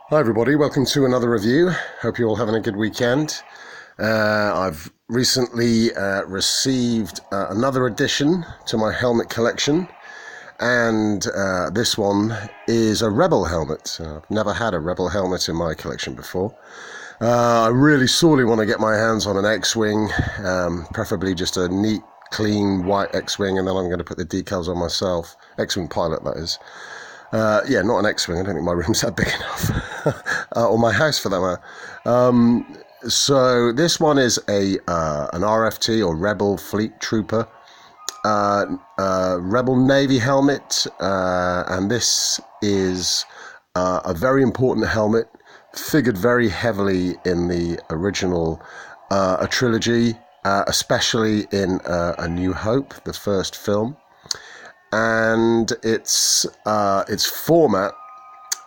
Hi everybody, welcome to another review. Hope you're all having a good weekend. I've recently received another addition to my helmet collection, and this one is a Rebel helmet. I've never had a Rebel helmet in my collection before. I really sorely want to get my hands on an X-Wing, preferably just a neat, clean white X-Wing, and then I'm going to put the decals on myself. X-Wing pilot, that is. Yeah, not an X-Wing. I don't think my room's that big enough, or my house for that matter. So this one is an RFT or Rebel Fleet Trooper, Rebel Navy helmet, and this is a very important helmet, figured very heavily in the original a trilogy, especially in A New Hope, the first film. And its format,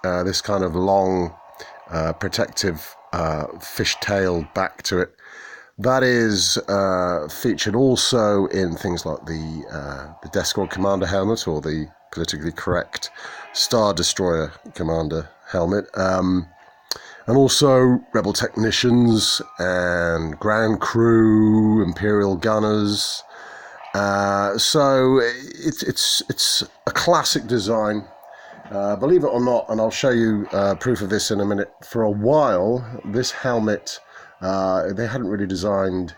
this kind of long, protective fish-tailed back to it, that is featured also in things like the Death Squad Commander helmet, or the politically correct Star Destroyer Commander helmet, and also Rebel technicians and ground crew, Imperial gunners. So it's a classic design, believe it or not, and I'll show you proof of this in a minute. For a while, this helmet, they hadn't really designed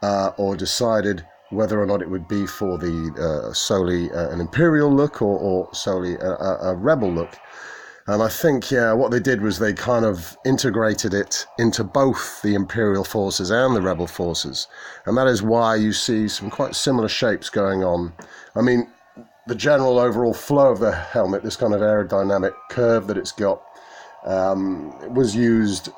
or decided whether or not it would be for the solely an Imperial look or solely a Rebel look. And I think, what they did was they kind of integrated it into both the Imperial forces and the Rebel forces. And that is why you see some quite similar shapes going on. I mean, the general overall flow of the helmet, this kind of aerodynamic curve that it's got, was used,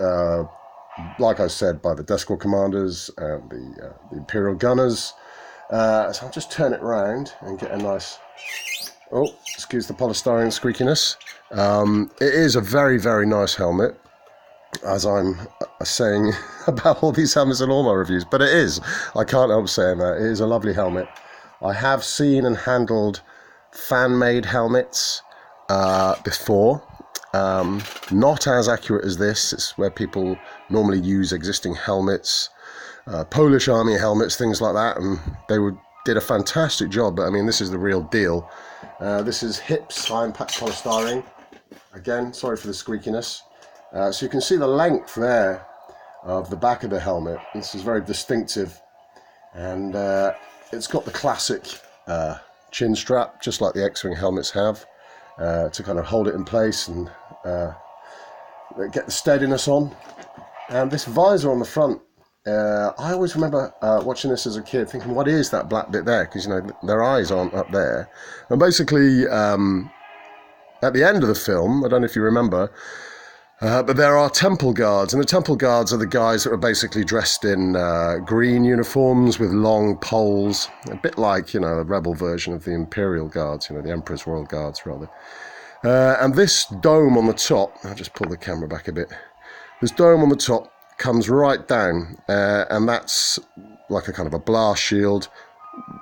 like I said, by the Death Squad commanders and the Imperial gunners. So I'll just turn it around and get a nice... Oh, excuse the polystyrene squeakiness. It is a very, very nice helmet, as I'm saying about all these helmets in all my reviews, but it is. I can't help saying that. It is a lovely helmet. I have seen and handled fan-made helmets before. Not as accurate as this. It's where people normally use existing helmets, Polish Army helmets, things like that, and they did a fantastic job, but I mean, this is the real deal. This is HIPS, high impact polystyrene. Again, sorry for the squeakiness. So you can see the length there of the back of the helmet. This is very distinctive, and it's got the classic chin strap, just like the X-Wing helmets have, to kind of hold it in place and get the steadiness on. And this visor on the front, I always remember watching this as a kid thinking, what is that black bit there? Because, you know, their eyes aren't up there. And basically, at the end of the film, I don't know if you remember, but there are temple guards. And the temple guards are the guys that are basically dressed in green uniforms with long poles, a bit like, you know, a Rebel version of the Imperial Guards, you know, the Emperor's Royal Guards, rather. And this dome on the top, I'll just pull the camera back a bit. This dome on the top comes right down, and that's like a kind of a blast shield.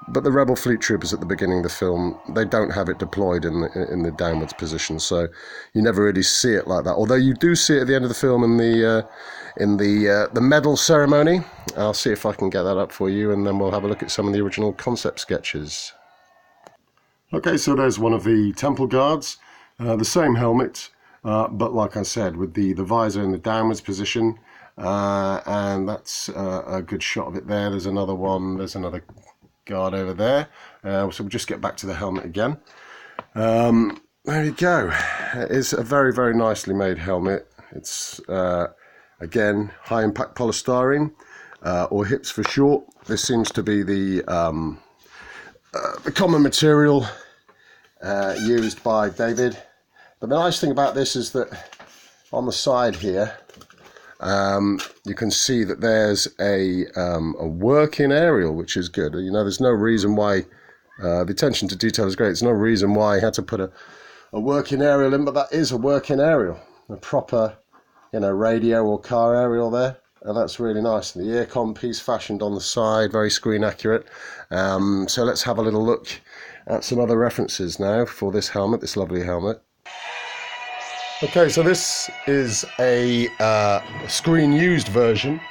But the Rebel Fleet Troopers at the beginning of the film, they don't have it deployed in the downwards position, so you never really see it like that. Although you do see it at the end of the film in the medal ceremony. I'll see if I can get that up for you, and then we'll have a look at some of the original concept sketches. Okay, so there's one of the temple guards, the same helmet, but like I said, with the visor in the downwards position. And that's a good shot of it there. There's another one, there's another guard over there. So we'll just get back to the helmet again. There you go. It's a very, very nicely made helmet. It's, again, high impact polystyrene, or HIPS for short. This seems to be the common material used by David. But the nice thing about this is that on the side here, you can see that there's a working aerial, which is good. You know, there's no reason why, the attention to detail is great. There's no reason why I had to put a working aerial in, but that is a working aerial, a proper, you know, radio or car aerial there. And that's really nice. The earcon piece fashioned on the side, very screen accurate. So let's have a little look at some other references now for this helmet, this lovely helmet. Okay, so this is a screen used version.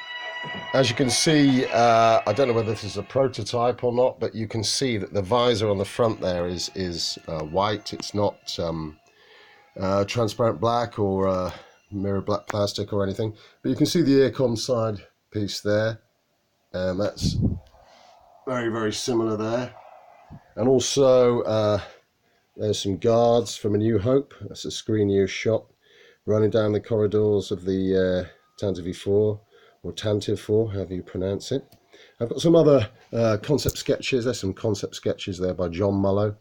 As you can see, I don't know whether this is a prototype or not, but you can see that the visor on the front there is white. It's not transparent black or mirror black plastic or anything. But you can see the earcom side piece there, and that's very, very similar there. And also there's some guards from A New Hope. That's a screen use shot running down the corridors of the Tantive 4 or Tantive 4, however you pronounce it. I've got some other concept sketches. There's some concept sketches there by John Mullo.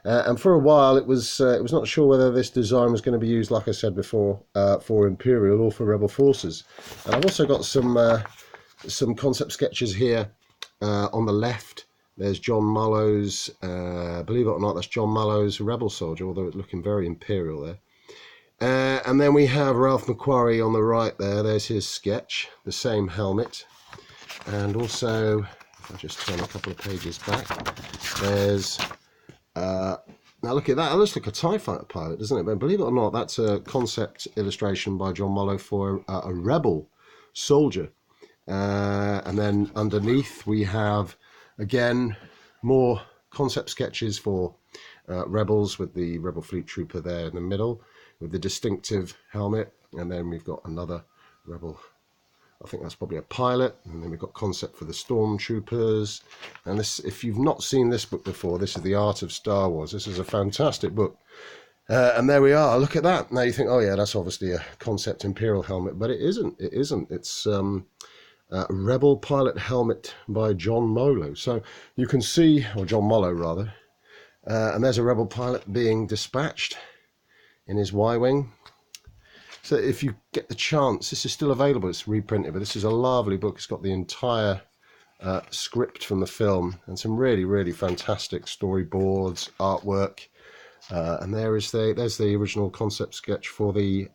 And for a while it was not sure whether this design was going to be used, like I said before, for Imperial or for Rebel forces. And I've also got some concept sketches here on the left. There's John Mullo's, believe it or not, that's John Mullo's Rebel soldier, although it's looking very Imperial there. And then we have Ralph McQuarrie on the right there. There's his sketch, the same helmet. And also, if I just turn a couple of pages back, there's, now look at that, it looks like a TIE fighter pilot, doesn't it? But believe it or not, that's a concept illustration by John Mullo for a Rebel soldier. And then underneath we have, again, more concept sketches for Rebels, with the Rebel Fleet Trooper there in the middle with the distinctive helmet. And then we've got another Rebel, I think that's probably a pilot. And then we've got concept for the Stormtroopers. And this, if you've not seen this book before, this is The Art of Star Wars. This is a fantastic book. And there we are. Look at that. Now you think, oh yeah, that's obviously a concept Imperial helmet, but it isn't. It isn't. It's Rebel pilot helmet by John Mullo. So you can see, or John Mullo rather, and there's a Rebel pilot being dispatched in his Y-wing. So if you get the chance, this is still available. It's reprinted, but this is a lovely book. It's got the entire script from the film and some really, really fantastic storyboards, artwork. And there's the original concept sketch for the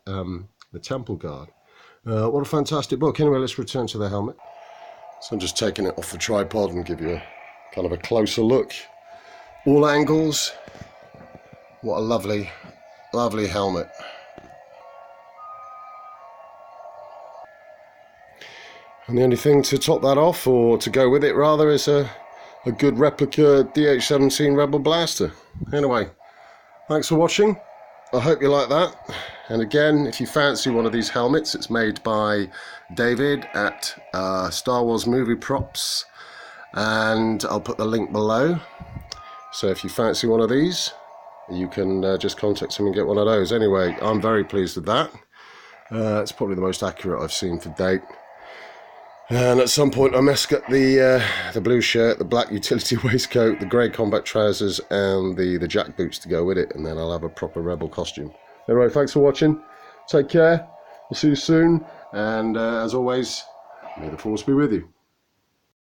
Temple Guard. What a fantastic book. Anyway, let's return to the helmet. So I'm just taking it off the tripod and give you a kind of a closer look. All angles. What a lovely, lovely helmet. And the only thing to top that off, or to go with it rather, is a good replica DH-17 Rebel blaster. Anyway, thanks for watching. I hope you like that. And again, if you fancy one of these helmets, it's made by David at Star Wars Movie Props, and I'll put the link below. So if you fancy one of these, you can just contact him and get one of those. Anyway, I'm very pleased with that. It's probably the most accurate I've seen to date. And at some point I must get the blue shirt, the black utility waistcoat, the grey combat trousers, and the jack boots to go with it, and then I'll have a proper Rebel costume. Anyway, thanks for watching. Take care. We'll see you soon. And as always, may the Force be with you.